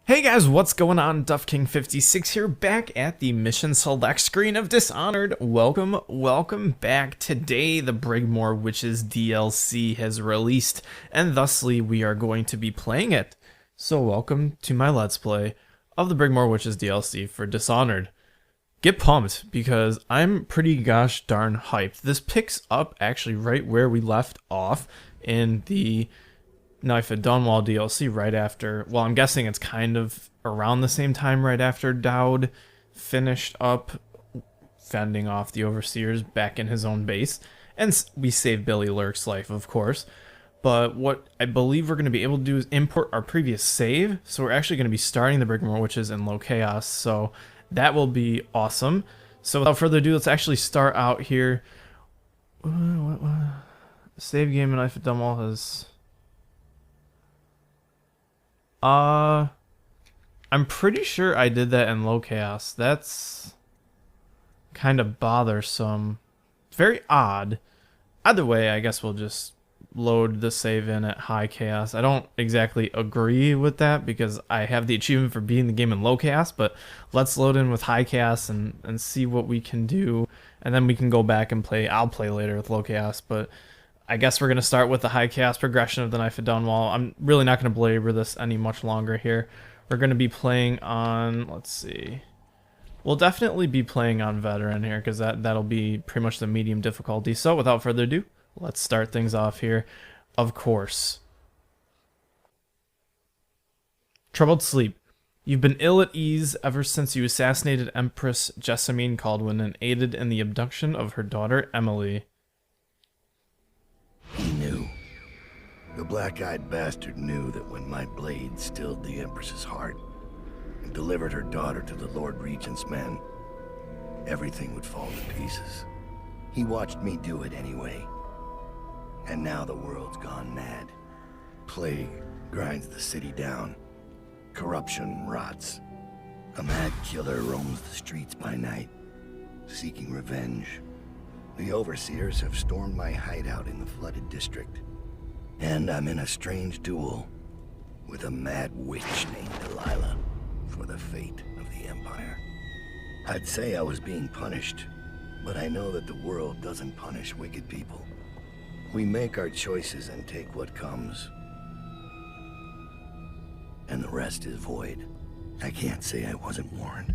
Hey guys, what's going on? DuffKing56 here, back at the mission select screen of Dishonored. Welcome back. Today, the Brigmore Witches DLC has released, and thusly we are going to be playing it. So welcome to my Let's Play of the Brigmore Witches DLC for Dishonored. Get pumped, because I'm pretty gosh darn hyped. This picks up actually right where we left off in the Knife of Dunwall DLC right after, well, I'm guessing it's kind of around the same time right after Dowd finished up fending off the Overseers back in his own base. And we saved Billy Lurk's life, of course. But what I believe we're going to be able to do is import our previous save. So we're actually going to be starting the Brigmore Witches in low chaos. So that will be awesome. So without further ado, let's actually start out here. Save game in Knife of Dunwall has... I'm pretty sure I did that in low chaos. That's kind of bothersome. Very odd. Either way, I guess we'll just load the save in at high chaos. I don't exactly agree with that because I have the achievement for beating the game in low chaos, but let's load in with high chaos and see what we can do. And then we can go back and play. I'll play later with low chaos, but I guess we're going to start with the high chaos progression of the Knife of Dunwall. I'm really not going to belabor this any much longer here. We're going to be playing on, let's see. We'll definitely be playing on veteran here because that'll be pretty much the medium difficulty. So without further ado, let's start things off here. Of course. Troubled sleep. You've been ill at ease ever since you assassinated Empress Jessamine Caldwin and aided in the abduction of her daughter Emily. He knew. The black-eyed bastard knew that when my blade stilled the Empress's heart and delivered her daughter to the Lord Regent's men, everything would fall to pieces. He watched me do it anyway. And now the world's gone mad. Plague grinds the city down. Corruption rots. A mad killer roams the streets by night, seeking revenge. The Overseers have stormed my hideout in the flooded district. And I'm in a strange duel with a mad witch named Delilah for the fate of the Empire. I'd say I was being punished, but I know that the world doesn't punish wicked people. We make our choices and take what comes. And the rest is void. I can't say I wasn't warned.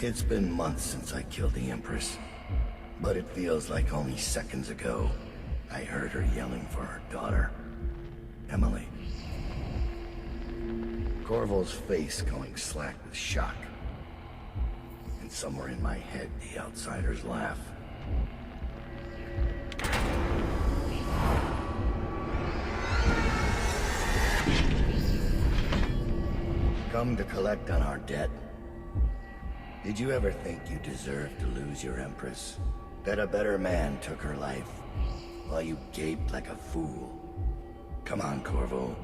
It's been months since I killed the Empress, but it feels like only seconds ago I heard her yelling for her daughter, Emily. Corvo's face going slack with shock, and somewhere in my head the outsiders laugh. Come to collect on our debt. Did you ever think you deserved to lose your Empress? That a better man took her life, while you gaped like a fool? Come on, Corvo.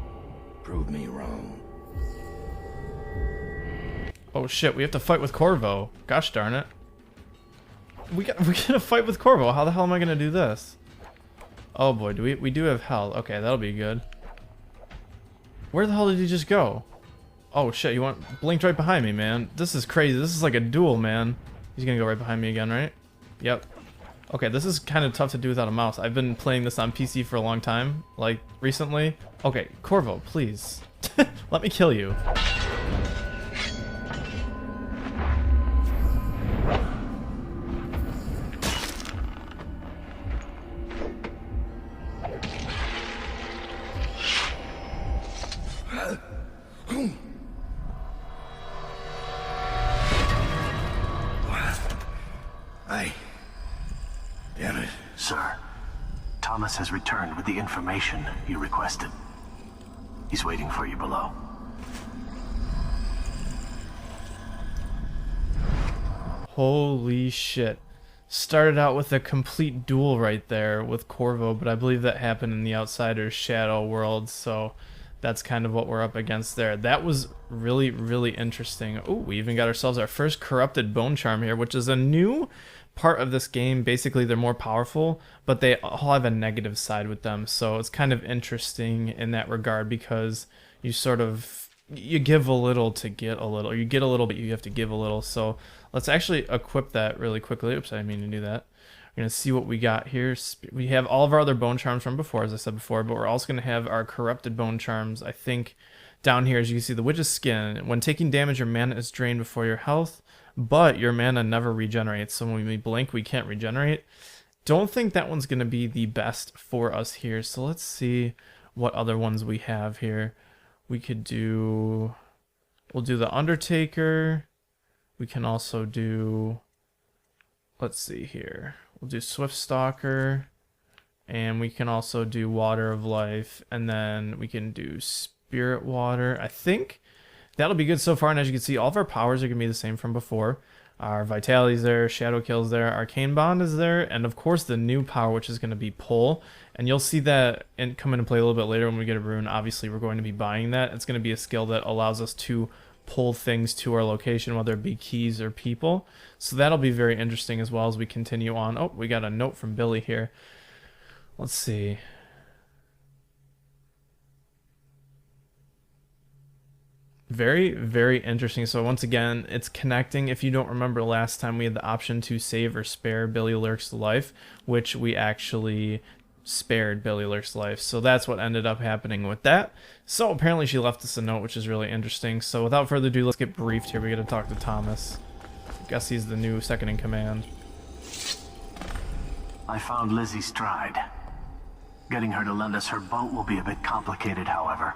Prove me wrong. Oh shit, we have to fight with Corvo. Gosh darn it. We gotta fight with Corvo. How the hell am I gonna do this? Oh boy, we do have hell. Okay, that'll be good. Where the hell did he just go? Oh shit, you blinked right behind me, man. This is crazy. This is like a duel, man. He's gonna go right behind me again, right? Yep. Okay, this is kind of tough to do without a mouse. I've been playing this on PC for a long time, like recently. Okay, Corvo, please. Let me kill you. Damn it. Sir, Thomas has returned with the information you requested. He's waiting for you below. Holy shit. Started out with a complete duel right there with Corvo, but I believe that happened in the Outsider's Shadow world, so that's kind of what we're up against there. That was really, really interesting. Oh, we even got ourselves our first corrupted bone charm here, which is a new part of this game. Basically, they're more powerful, but they all have a negative side with them. So it's kind of interesting in that regard, because you sort of, you give a little to get a little. You get a little, but you have to give a little. So let's actually equip that really quickly. Oops, I didn't mean to do that. We're going to see what we got here. We have all of our other bone charms from before, as I said before, but we're also going to have our corrupted bone charms, I think, down here. As you can see, the Witch's Skin. When taking damage, your mana is drained before your health, but your mana never regenerates. So when we blink, we can't regenerate. Don't think that one's going to be the best for us here. So let's see what other ones we have here. We could do... We'll do the Undertaker. We can also do... Let's see here. We'll do Swift Stalker, and we can also do Water of Life, and then we can do Spirit Water. I think that'll be good so far, and as you can see, all of our powers are going to be the same from before. Our Vitality's there, Shadow Kill's there, Arcane Bond is there, and of course the new power, which is going to be Pull, and you'll see that come into play a little bit later when we get a rune. Obviously, we're going to be buying that. It's going to be a skill that allows us to pull things to our location, whether it be keys or people. So that'll be very interesting as well as we continue on. Oh, we got a note from Billy here. Let's see. Very, very interesting. So once again, it's connecting. If you don't remember, last time we had the option to save or spare Billy Lurk's life, which we actually spared Billy Lurk's life. So that's what ended up happening with that. So apparently she left us a note, which is really interesting. So without further ado, let's get briefed here. We got to talk to Thomas. I guess he's the new second in command. I found Lizzie Stride. Getting her to lend us her boat will be a bit complicated, however.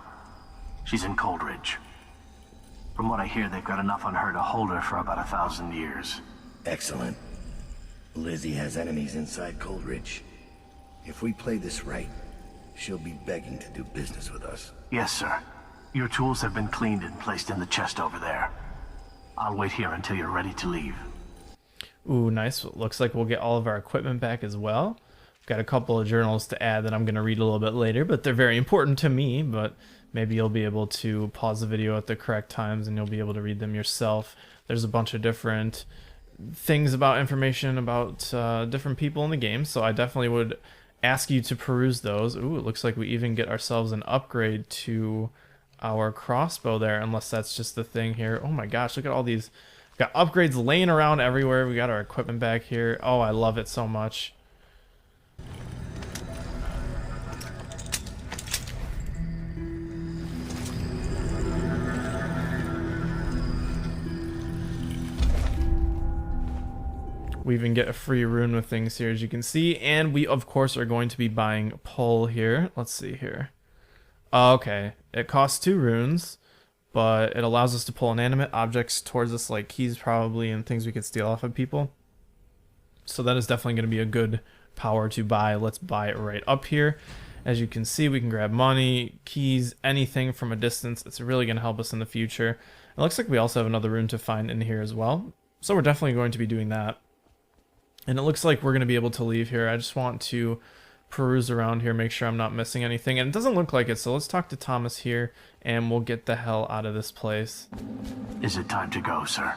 She's in Coldridge. From what I hear, they've got enough on her to hold her for about 1,000 years. Excellent. Lizzie has enemies inside Coldridge. If we play this right, she'll be begging to do business with us. Yes, sir. Your tools have been cleaned and placed in the chest over there. I'll wait here until you're ready to leave. Ooh, nice. Looks like we'll get all of our equipment back as well. Got a couple of journals to add that I'm going to read a little bit later, but they're very important to me. But maybe you'll be able to pause the video at the correct times and you'll be able to read them yourself. There's a bunch of different things about information about different people in the game, so I definitely would ask you to peruse those. Ooh, it looks like we even get ourselves an upgrade to our crossbow there, unless that's just the thing here. Oh my gosh, look at all these. We've got upgrades laying around everywhere. We got our equipment back here. Oh, I love it so much. We even get a free rune with things here, as you can see. And we, of course, are going to be buying Pull here. Let's see here. Okay, it costs 2 runes, but it allows us to pull inanimate objects towards us, like keys probably, and things we could steal off of people. So that is definitely going to be a good power to buy. Let's buy it right up here. As you can see, we can grab money, keys, anything from a distance. It's really going to help us in the future. It looks like we also have another rune to find in here as well. So we're definitely going to be doing that. And it looks like we're going to be able to leave here. I just want to peruse around here, make sure I'm not missing anything. And it doesn't look like it, so let's talk to Thomas here, and we'll get the hell out of this place. Is it time to go, sir?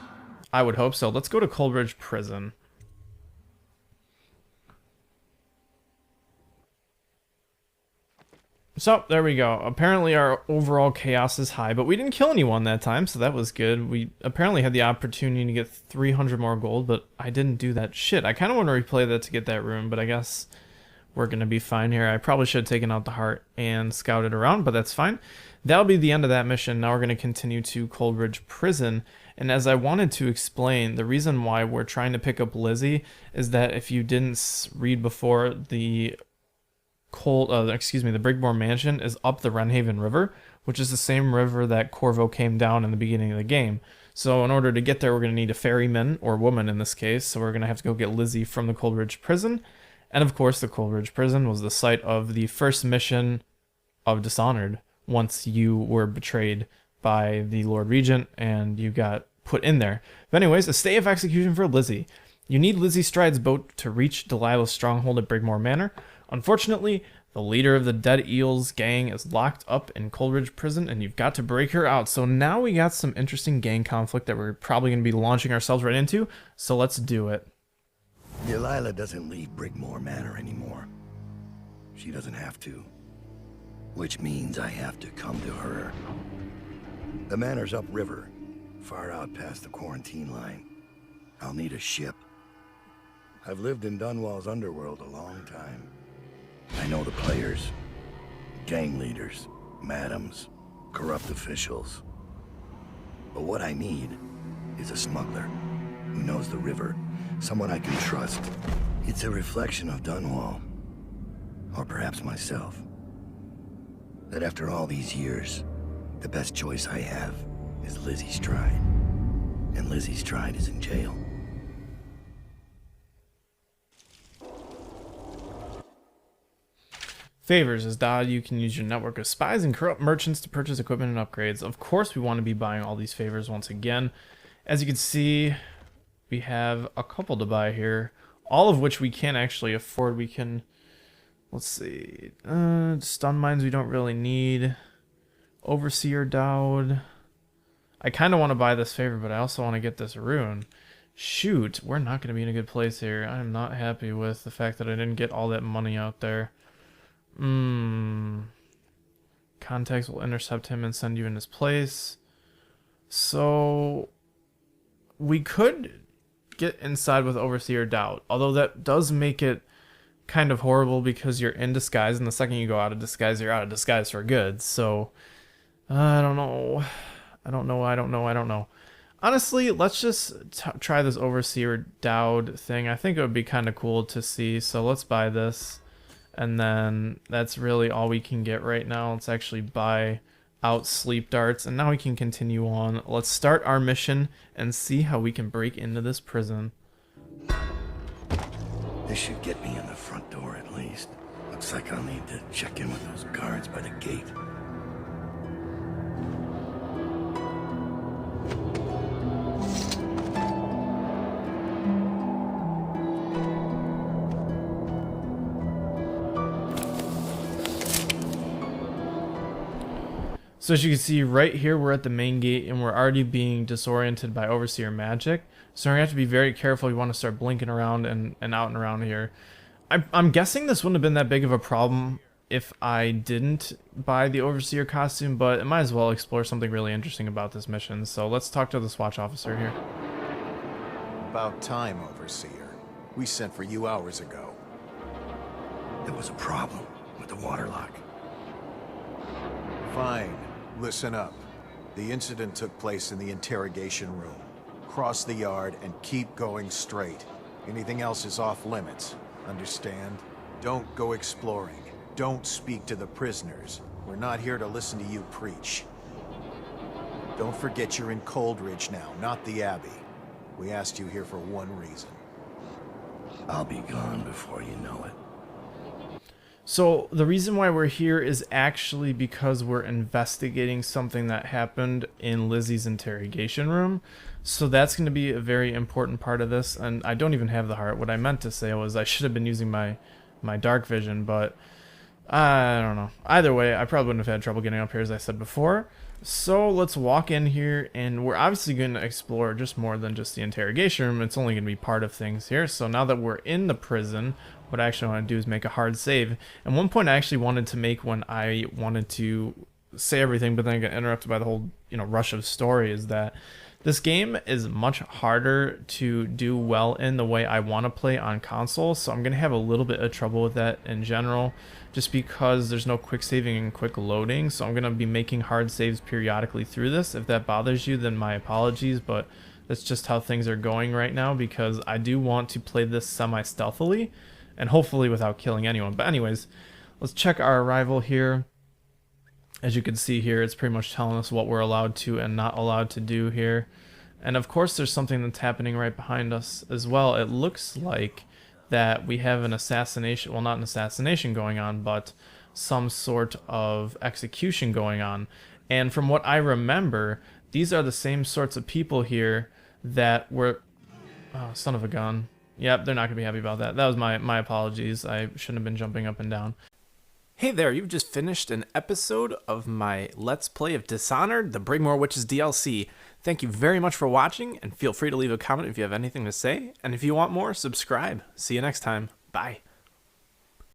I would hope so. Let's go to Coldridge Prison. So, there we go. Apparently our overall chaos is high, but we didn't kill anyone that time, so that was good. We apparently had the opportunity to get 300 more gold, but I didn't do that. Shit, I kind of want to replay that to get that room, but I guess we're going to be fine here. I probably should have taken out the heart and scouted around, but that's fine. That'll be the end of that mission. Now we're going to continue to Coldridge Prison, and as I wanted to explain, the reason why we're trying to pick up Lizzie is that if you didn't read before, the Brigmore Mansion is up the Wrenhaven River, which is the same river that Corvo came down in the beginning of the game. So in order to get there, we're going to need a ferryman, or woman in this case, so we're going to have to go get Lizzie from the Coldridge Prison. And of course, the Coldridge Prison was the site of the first mission of Dishonored, once you were betrayed by the Lord Regent and you got put in there. But anyways, a stay of execution for Lizzie. You need Lizzie Stride's boat to reach Delilah's stronghold at Brigmore Manor. Unfortunately, the leader of the Dead Eels gang is locked up in Coldridge Prison, and you've got to break her out. So now we got some interesting gang conflict that we're probably going to be launching ourselves right into, so let's do it. Delilah doesn't leave Brigmore Manor anymore. She doesn't have to. Which means I have to come to her. The manor's upriver, far out past the quarantine line. I'll need a ship. I've lived in Dunwall's underworld a long time. I know the players, gang leaders, madams, corrupt officials. But what I need is a smuggler who knows the river, someone I can trust. It's a reflection of Dunwall, or perhaps myself. That after all these years, the best choice I have is Lizzie Stride. And Lizzie Stride is in jail. Favors. As Dad, you can use your network of spies and corrupt merchants to purchase equipment and upgrades. Of course, we want to be buying all these favors once again. As you can see, we have a couple to buy here, all of which we can actually afford. We can, let's see, stun mines we don't really need. Overseer Dowd. I kind of want to buy this favor, but I also want to get this rune. Shoot, we're not going to be in a good place here. I am not happy with the fact that I didn't get all that money out there. Contacts will intercept him and send you in his place. So we could get inside with Overseer Doubt, although that does make it kind of horrible because you're in disguise, and the second you go out of disguise, you're out of disguise for good. So I don't know. I don't know. Honestly, let's just try this Overseer Dowd thing. I think it would be kind of cool to see. So let's buy this. And then that's really all we can get right now. Let's actually buy out sleep darts. And now we can continue on. Let's start our mission and see how we can break into this prison. This should get me in the front door at least. Looks like I'll need to check in with those guards by the gate. So as you can see right here, we're at the main gate and we're already being disoriented by Overseer magic. So we're gonna have to be very careful. We want to start blinking around and out and around here. I'm guessing this wouldn't have been that big of a problem if I didn't buy the Overseer costume, but it might as well explore something really interesting about this mission. So let's talk to the Swatch officer here. About time, Overseer. We sent for you hours ago. There was a problem with the water lock. Fine. Listen up. The incident took place in the interrogation room. Cross the yard and keep going straight. Anything else is off limits. Understand? Don't go exploring. Don't speak to the prisoners. We're not here to listen to you preach. Don't forget you're in Coldridge now, not the Abbey. We asked you here for one reason. I'll be gone before you know it. So the reason why we're here is actually because we're investigating something that happened in Lizzie's interrogation room. So that's going to be a very important part of this. And I don't even have the heart. What I meant to say was I should have been using my dark vision, but I don't know. Either way, I probably wouldn't have had trouble getting up here, as I said before. So let's walk in here, and we're obviously going to explore just more than just the interrogation room. It's only going to be part of things here. So now that we're in the prison, what I actually want to do is make a hard save. And one point I actually wanted to make when I wanted to say everything, but then I got interrupted by the whole, rush of story, is that this game is much harder to do well in the way I want to play on console. So I'm going to have a little bit of trouble with that in general, just because there's no quick saving and quick loading. So I'm going to be making hard saves periodically through this. If that bothers you, then my apologies, but that's just how things are going right now, because I do want to play this semi-stealthily and hopefully without killing anyone. But anyways, let's check our arrival here. As you can see here, it's pretty much telling us what we're allowed to and not allowed to do here. And of course, there's something that's happening right behind us as well. It looks like that we have an assassination, well, not an assassination going on, but some sort of execution going on. And from what I remember, these are the same sorts of people here that were... Oh, son of a gun. Yep, they're not going to be happy about that. That was my apologies. I shouldn't have been jumping up and down. Hey there, you've just finished an episode of my Let's Play of Dishonored, the Brigmore Witches DLC. Thank you very much for watching, and feel free to leave a comment if you have anything to say. And if you want more, subscribe. See you next time. Bye.